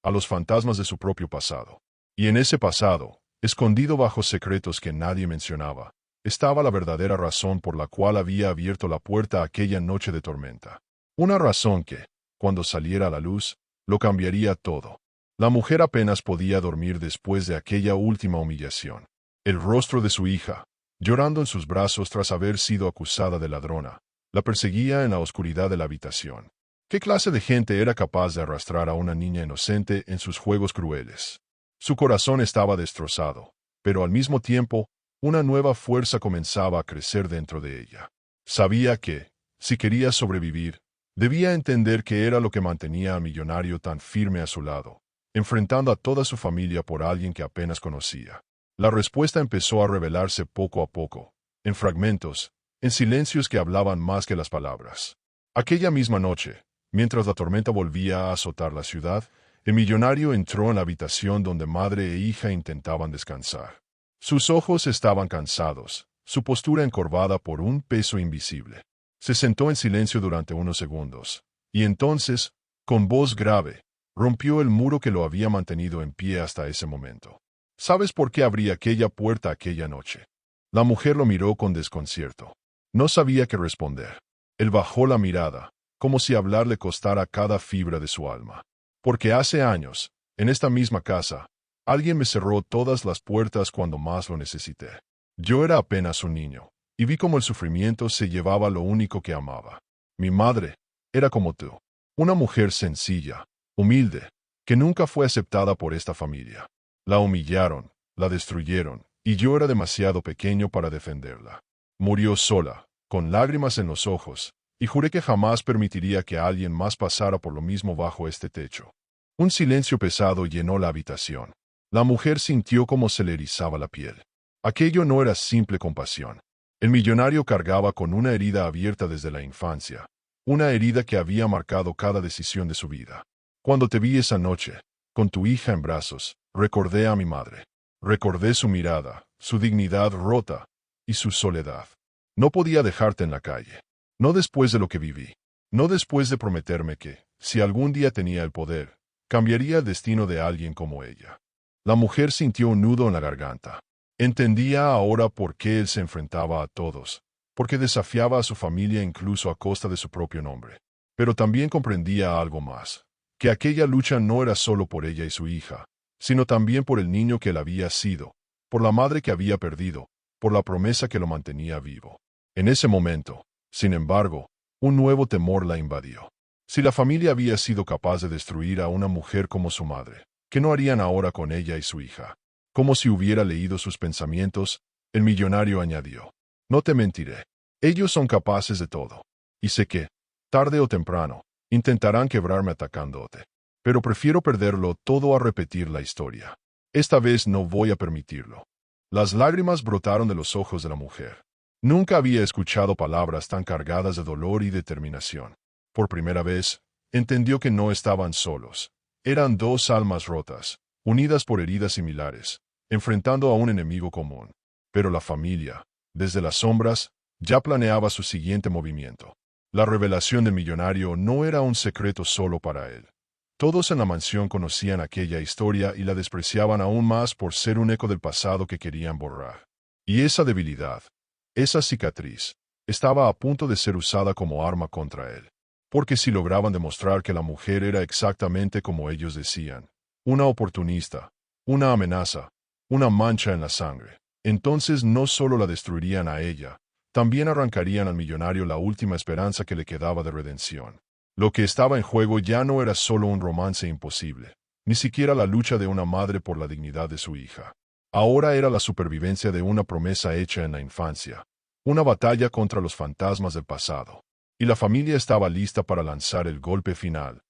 a los fantasmas de su propio pasado. Y en ese pasado, escondido bajo secretos que nadie mencionaba, estaba la verdadera razón por la cual había abierto la puerta aquella noche de tormenta. Una razón que, cuando saliera a la luz, lo cambiaría todo. La mujer apenas podía dormir después de aquella última humillación. El rostro de su hija, llorando en sus brazos tras haber sido acusada de ladrona, la perseguía en la oscuridad de la habitación. ¿Qué clase de gente era capaz de arrastrar a una niña inocente en sus juegos crueles? Su corazón estaba destrozado, pero al mismo tiempo, una nueva fuerza comenzaba a crecer dentro de ella. Sabía que, si quería sobrevivir, debía entender que era lo que mantenía al millonario tan firme a su lado, enfrentando a toda su familia por alguien que apenas conocía. La respuesta empezó a revelarse poco a poco, en fragmentos, en silencios que hablaban más que las palabras. Aquella misma noche, mientras la tormenta volvía a azotar la ciudad, el millonario entró en la habitación donde madre e hija intentaban descansar. Sus ojos estaban cansados, su postura encorvada por un peso invisible. Se sentó en silencio durante unos segundos, y entonces, con voz grave, rompió el muro que lo había mantenido en pie hasta ese momento. ¿Sabes por qué abrí aquella puerta aquella noche? La mujer lo miró con desconcierto. No sabía qué responder. Él bajó la mirada, como si hablar le costara cada fibra de su alma. Porque hace años, en esta misma casa, alguien me cerró todas las puertas cuando más lo necesité. Yo era apenas un niño, y vi cómo el sufrimiento se llevaba lo único que amaba. Mi madre era como tú, una mujer sencilla, humilde, que nunca fue aceptada por esta familia. La humillaron, la destruyeron, y yo era demasiado pequeño para defenderla. Murió sola, con lágrimas en los ojos, y juré que jamás permitiría que alguien más pasara por lo mismo bajo este techo. Un silencio pesado llenó la habitación. La mujer sintió cómo se le erizaba la piel. Aquello no era simple compasión. El millonario cargaba con una herida abierta desde la infancia, una herida que había marcado cada decisión de su vida. Cuando te vi esa noche, con tu hija en brazos, recordé a mi madre. Recordé su mirada, su dignidad rota y su soledad. No podía dejarte en la calle. No después de lo que viví. No después de prometerme que, si algún día tenía el poder, cambiaría el destino de alguien como ella. La mujer sintió un nudo en la garganta. Entendía ahora por qué él se enfrentaba a todos, porque desafiaba a su familia incluso a costa de su propio nombre. Pero también comprendía algo más, que aquella lucha no era solo por ella y su hija, sino también por el niño que él había sido, por la madre que había perdido, por la promesa que lo mantenía vivo. En ese momento, sin embargo, un nuevo temor la invadió. Si la familia había sido capaz de destruir a una mujer como su madre, ¿qué no harían ahora con ella y su hija? Como si hubiera leído sus pensamientos, el millonario añadió: no te mentiré. Ellos son capaces de todo. Y sé que, tarde o temprano, intentarán quebrarme atacándote. Pero prefiero perderlo todo a repetir la historia. Esta vez no voy a permitirlo. Las lágrimas brotaron de los ojos de la mujer. Nunca había escuchado palabras tan cargadas de dolor y determinación. Por primera vez, entendió que no estaban solos. Eran dos almas rotas, unidas por heridas similares, enfrentando a un enemigo común. Pero la familia, desde las sombras, ya planeaba su siguiente movimiento. La revelación del millonario no era un secreto solo para él. Todos en la mansión conocían aquella historia y la despreciaban aún más por ser un eco del pasado que querían borrar. Y esa debilidad, esa cicatriz, estaba a punto de ser usada como arma contra él. Porque si lograban demostrar que la mujer era exactamente como ellos decían, una oportunista, una amenaza, una mancha en la sangre, entonces no solo la destruirían a ella, también arrancarían al millonario la última esperanza que le quedaba de redención. Lo que estaba en juego ya no era solo un romance imposible, ni siquiera la lucha de una madre por la dignidad de su hija. Ahora era la supervivencia de una promesa hecha en la infancia, una batalla contra los fantasmas del pasado. Y la familia estaba lista para lanzar el golpe final,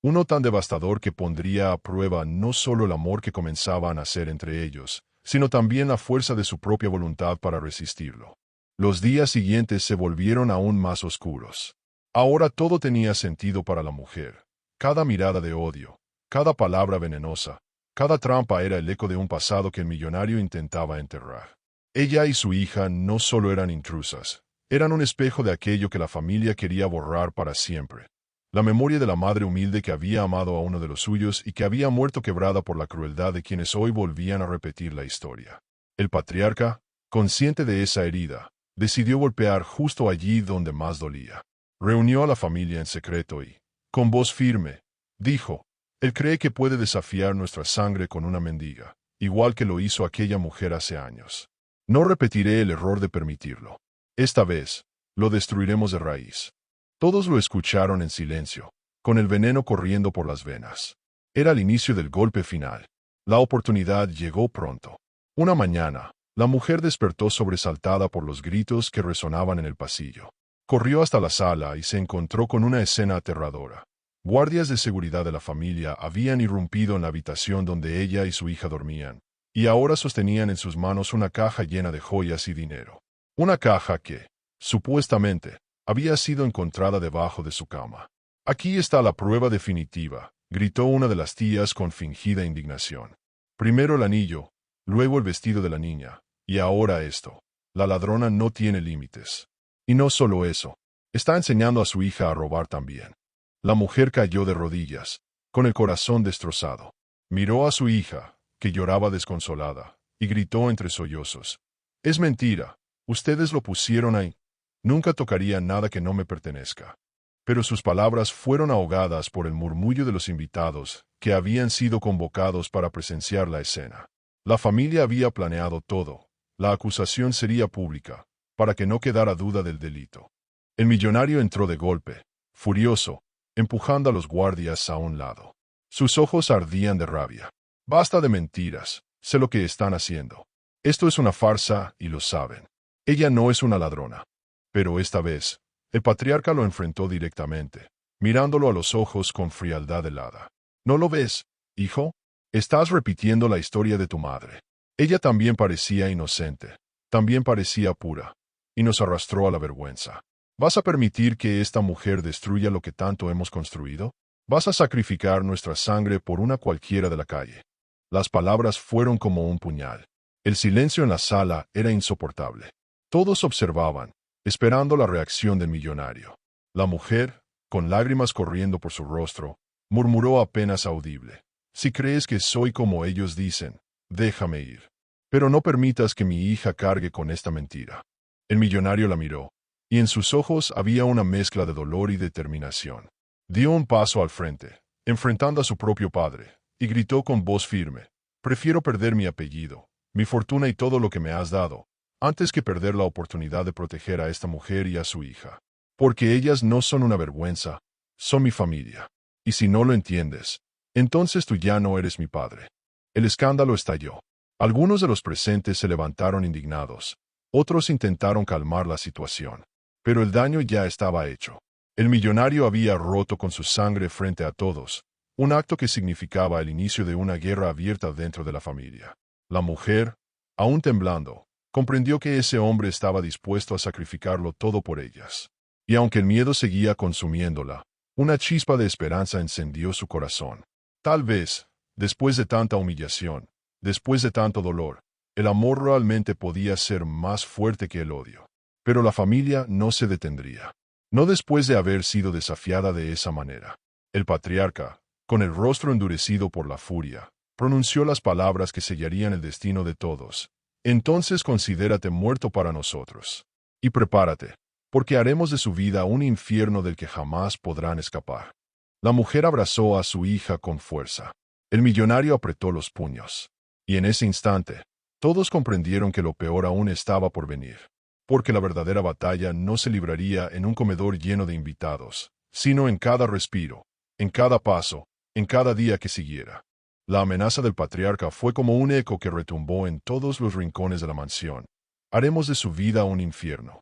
uno tan devastador que pondría a prueba no solo el amor que comenzaba a nacer entre ellos, sino también la fuerza de su propia voluntad para resistirlo. Los días siguientes se volvieron aún más oscuros. Ahora todo tenía sentido para la mujer. Cada mirada de odio, cada palabra venenosa, cada trampa era el eco de un pasado que el millonario intentaba enterrar. Ella y su hija no solo eran intrusas, eran un espejo de aquello que la familia quería borrar para siempre. La memoria de la madre humilde que había amado a uno de los suyos y que había muerto quebrada por la crueldad de quienes hoy volvían a repetir la historia. El patriarca, Consciente de esa herida, decidió golpear justo allí donde más dolía. Reunió a la familia en secreto y, con voz firme, dijo: «Él cree que puede desafiar nuestra sangre con una mendiga, igual que lo hizo aquella mujer hace años. No repetiré el error de permitirlo. Esta vez, lo destruiremos de raíz». Todos lo escucharon en silencio, con el veneno corriendo por las venas. Era el inicio del golpe final. La oportunidad llegó pronto. Una mañana, la mujer despertó sobresaltada por los gritos que resonaban en el pasillo. Corrió hasta la sala y se encontró con una escena aterradora. Guardias de seguridad de la familia habían irrumpido en la habitación donde ella y su hija dormían, y ahora sostenían en sus manos una caja llena de joyas y dinero. Una caja que, supuestamente, había sido encontrada debajo de su cama. «Aquí está la prueba definitiva», gritó una de las tías con fingida indignación. «Primero el anillo, luego el vestido de la niña, y ahora esto. La ladrona no tiene límites. Y no solo eso, está enseñando a su hija a robar también». La mujer cayó de rodillas, con el corazón destrozado. Miró a su hija, que lloraba desconsolada, y gritó entre sollozos: «Es mentira, ustedes lo pusieron ahí. Nunca tocaría nada que no me pertenezca». Pero sus palabras fueron ahogadas por el murmullo de los invitados, que habían sido convocados para presenciar la escena. La familia había planeado todo. La acusación sería pública, para que no quedara duda del delito. El millonario entró de golpe, furioso, empujando a los guardias a un lado. Sus ojos ardían de rabia. «Basta de mentiras, sé lo que están haciendo. Esto es una farsa y lo saben. Ella no es una ladrona». Pero esta vez, el patriarca lo enfrentó directamente, mirándolo a los ojos con frialdad helada. «¿No lo ves, hijo? Estás repitiendo la historia de tu madre. Ella también parecía inocente, también parecía pura, y nos arrastró a la vergüenza. ¿Vas a permitir que esta mujer destruya lo que tanto hemos construido? ¿Vas a sacrificar nuestra sangre por una cualquiera de la calle?» Las palabras fueron como un puñal. El silencio en la sala era insoportable. Todos observaban, esperando la reacción del millonario. La mujer, con lágrimas corriendo por su rostro, murmuró apenas audible: «Si crees que soy como ellos dicen, déjame ir. Pero no permitas que mi hija cargue con esta mentira». El millonario la miró, y en sus ojos había una mezcla de dolor y determinación. Dio un paso al frente, enfrentando a su propio padre, y gritó con voz firme: «Prefiero perder mi apellido, mi fortuna y todo lo que me has dado, antes que perder la oportunidad de proteger a esta mujer y a su hija. Porque ellas no son una vergüenza, son mi familia. Y si no lo entiendes, entonces tú ya no eres mi padre». El escándalo estalló. Algunos de los presentes se levantaron indignados, otros intentaron calmar la situación. Pero el daño ya estaba hecho. El millonario había roto con su sangre frente a todos, un acto que significaba el inicio de una guerra abierta dentro de la familia. La mujer, aún temblando, comprendió que ese hombre estaba dispuesto a sacrificarlo todo por ellas. Y aunque el miedo seguía consumiéndola, una chispa de esperanza encendió su corazón. Tal vez, después de tanta humillación, después de tanto dolor, el amor realmente podía ser más fuerte que el odio. Pero la familia no se detendría. No después de haber sido desafiada de esa manera. El patriarca, con el rostro endurecido por la furia, pronunció las palabras que sellarían el destino de todos. «Entonces considérate muerto para nosotros. Y prepárate, porque haremos de su vida un infierno del que jamás podrán escapar». La mujer abrazó a su hija con fuerza. El millonario apretó los puños. Y en ese instante, todos comprendieron que lo peor aún estaba por venir. Porque la verdadera batalla no se libraría en un comedor lleno de invitados, sino en cada respiro, en cada paso, en cada día que siguiera. La amenaza del patriarca fue como un eco que retumbó en todos los rincones de la mansión. «Haremos de su vida un infierno».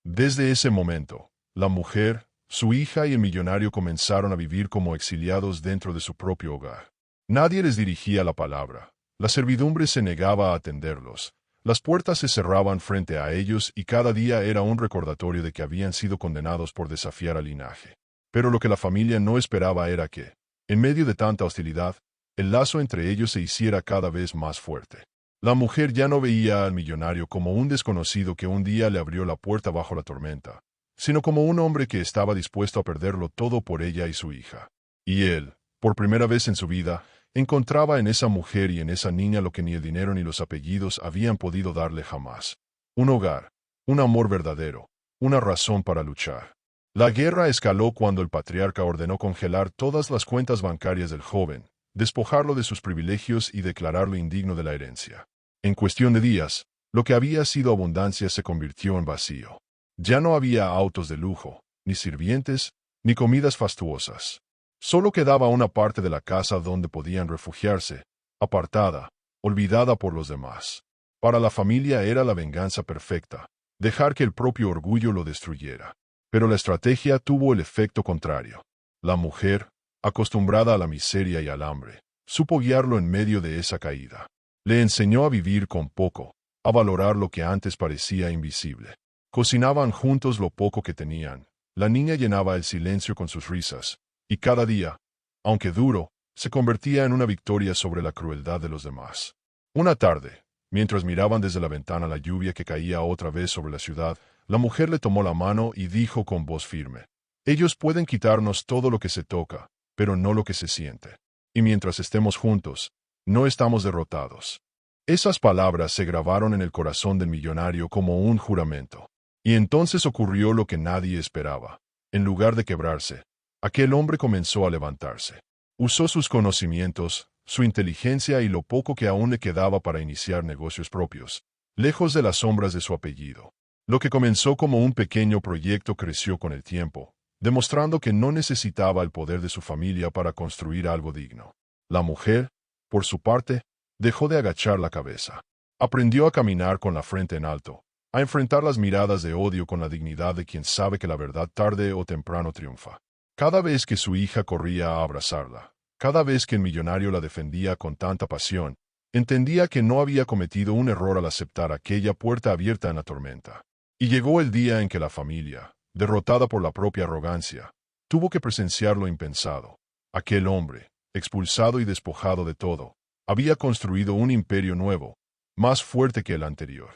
Desde ese momento, la mujer, su hija y el millonario comenzaron a vivir como exiliados dentro de su propio hogar. Nadie les dirigía la palabra. La servidumbre se negaba a atenderlos. Las puertas se cerraban frente a ellos y cada día era un recordatorio de que habían sido condenados por desafiar al linaje. Pero lo que la familia no esperaba era que, en medio de tanta hostilidad, el lazo entre ellos se hiciera cada vez más fuerte. La mujer ya no veía al millonario como un desconocido que un día le abrió la puerta bajo la tormenta, sino como un hombre que estaba dispuesto a perderlo todo por ella y su hija. Y él, por primera vez en su vida, encontraba en esa mujer y en esa niña lo que ni el dinero ni los apellidos habían podido darle jamás: un hogar, un amor verdadero, una razón para luchar. La guerra escaló cuando el patriarca ordenó congelar todas las cuentas bancarias del joven, despojarlo de sus privilegios y declararlo indigno de la herencia. En cuestión de días, lo que había sido abundancia se convirtió en vacío. Ya no había autos de lujo, ni sirvientes, ni comidas fastuosas. Solo quedaba una parte de la casa donde podían refugiarse, apartada, olvidada por los demás. Para la familia era la venganza perfecta, dejar que el propio orgullo lo destruyera. Pero la estrategia tuvo el efecto contrario. La mujer, acostumbrada a la miseria y al hambre, supo guiarlo en medio de esa caída. Le enseñó a vivir con poco, a valorar lo que antes parecía invisible. Cocinaban juntos lo poco que tenían. La niña llenaba el silencio con sus risas, y cada día, aunque duro, se convertía en una victoria sobre la crueldad de los demás. Una tarde, mientras miraban desde la ventana la lluvia que caía otra vez sobre la ciudad, la mujer le tomó la mano y dijo con voz firme: «Ellos pueden quitarnos todo lo que se toca, pero no lo que se siente. Y mientras estemos juntos, no estamos derrotados». Esas palabras se grabaron en el corazón del millonario como un juramento. Y entonces ocurrió lo que nadie esperaba. En lugar de quebrarse, aquel hombre comenzó a levantarse. Usó sus conocimientos, su inteligencia y lo poco que aún le quedaba para iniciar negocios propios, lejos de las sombras de su apellido. Lo que comenzó como un pequeño proyecto creció con el tiempo, demostrando que no necesitaba el poder de su familia para construir algo digno. La mujer, por su parte, dejó de agachar la cabeza. Aprendió a caminar con la frente en alto, a enfrentar las miradas de odio con la dignidad de quien sabe que la verdad tarde o temprano triunfa. Cada vez que su hija corría a abrazarla, cada vez que el millonario la defendía con tanta pasión, entendía que no había cometido un error al aceptar aquella puerta abierta en la tormenta. Y llegó el día en que la familia, derrotada por la propia arrogancia, tuvo que presenciar lo impensado. Aquel hombre, expulsado y despojado de todo, había construido un imperio nuevo, más fuerte que el anterior.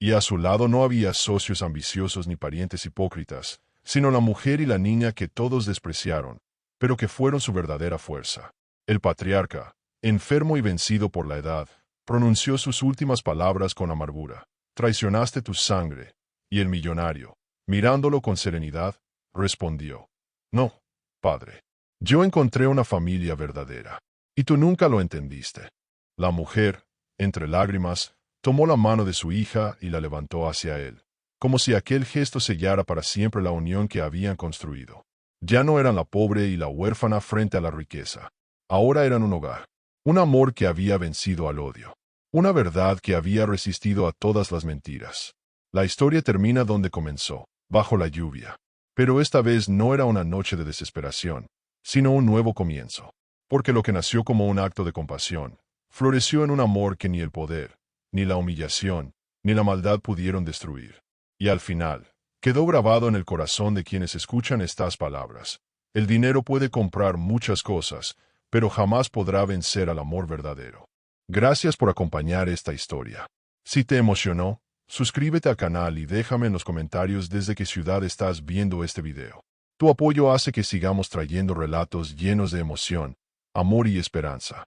Y a su lado no había socios ambiciosos ni parientes hipócritas, sino la mujer y la niña que todos despreciaron, pero que fueron su verdadera fuerza. El patriarca, enfermo y vencido por la edad, pronunció sus últimas palabras con amargura: «Traicionaste tu sangre». Y el millonario, mirándolo con serenidad, respondió: «No, padre. Yo encontré una familia verdadera. Y tú nunca lo entendiste». La mujer, entre lágrimas, tomó la mano de su hija y la levantó hacia él, como si aquel gesto sellara para siempre la unión que habían construido. Ya no eran la pobre y la huérfana frente a la riqueza. Ahora eran un hogar, un amor que había vencido al odio, una verdad que había resistido a todas las mentiras. La historia termina donde comenzó, bajo la lluvia. Pero esta vez no era una noche de desesperación, sino un nuevo comienzo. Porque lo que nació como un acto de compasión, floreció en un amor que ni el poder, ni la humillación, ni la maldad pudieron destruir. Y al final, quedó grabado en el corazón de quienes escuchan estas palabras: el dinero puede comprar muchas cosas, pero jamás podrá vencer al amor verdadero. Gracias por acompañar esta historia. Si te emocionó, suscríbete al canal y déjame en los comentarios desde qué ciudad estás viendo este video. Tu apoyo hace que sigamos trayendo relatos llenos de emoción, amor y esperanza.